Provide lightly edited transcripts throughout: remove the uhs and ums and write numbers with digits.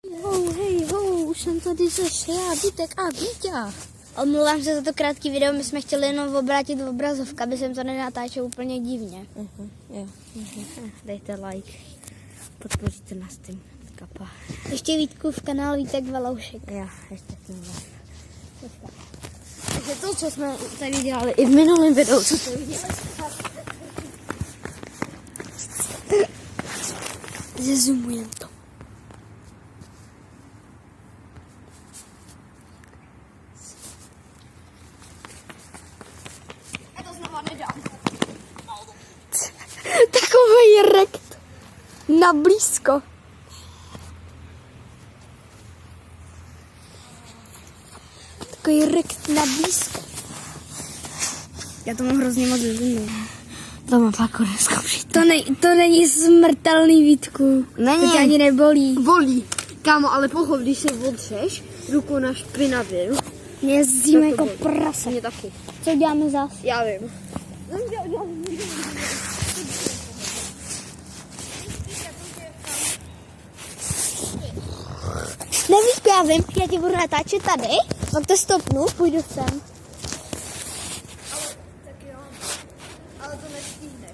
Hej, už jsem tady zase já, Vítek a Vítě. Omlouvám se za to krátký video, my jsme chtěli jenom obrátit obrazovku, aby jsem to nenatáčel úplně divně. Dejte like, podpoříte nás tím, kapa. Ještě Vítkův kanál Vítek Valoušek. Já, ještě tím. Takže to, co jsme tady dělali i v minulém videu, co to viděli. Zezumujem to. Já to znova nedám. Takový rekt na blízko. Takový rekt na blízko. Já to mám hrozně moc zimnou. To má fakt neskoušet. To není smrtelný, Vítku. Není. To tě ani nebolí. Bolí. Kámo, ale pochop, když se odřeš ruku na špinavě. Mě jezdíme Tak jako to bolí. prase. Mě taky. Co děláme zas? Já vím. Nevíš, já vím, já tě budu natáčet tady, pak to stopnu, půjdu sem.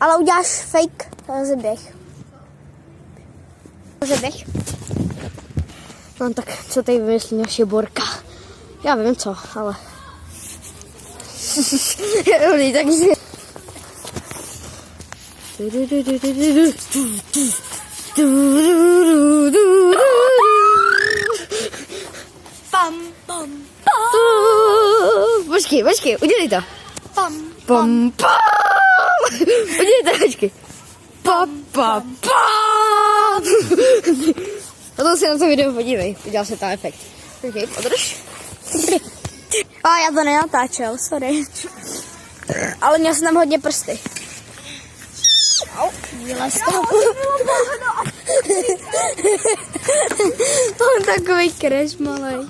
Ale uděláš fake rozeběh. No tak, co tady vymyslí naše Borka? Já vím co, ale... Dobrý, takže... Pam, pam, Počkej, udělej to. pam, Pam, pam. Udělej to, počkej. Pam, pam, pam. Potom si na to video podívej, udělal se tam efekt. Počkej, podrž. A já to nenatáčel, sorry. Ale měl jsem tam hodně prsty. Vylez to. On takový crash malej.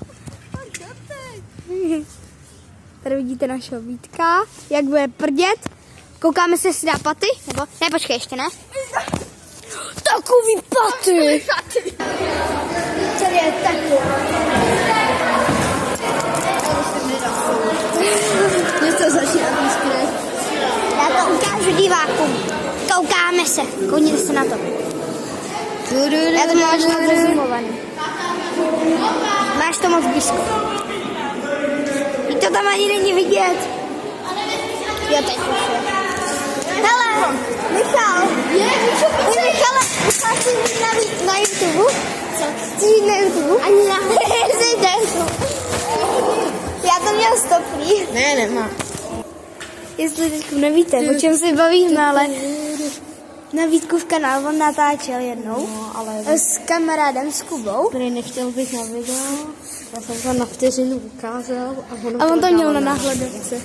Tady vidíte našeho Vítka, jak bude prdět. Koukáme se, jestli dá paty, nebo... Ne, počkej, ještě ne. Takový paty. Tady je takový. Něco začíná pískne. Já to ukážu divákům. Koukáme se, koukněte se na to. Já to máš moc zazumovaný. Máš to moc blízko. I to tam ani není vidět. Jo, teď už je. Hele, Michal. Michale, chceš jít na YouTube? Co? Chceš jít na YouTube? Ani já. Já to měl stopný. Ne, nemá. Jestli teď nevíte, o čem se bavíme, ale na Vítkův kanál on natáčel jednou, No, ale... s kamarádem, s Kubou. Který nechtěl být na video, já jsem to na vteřinu ukázal A on to měl na náhledovce.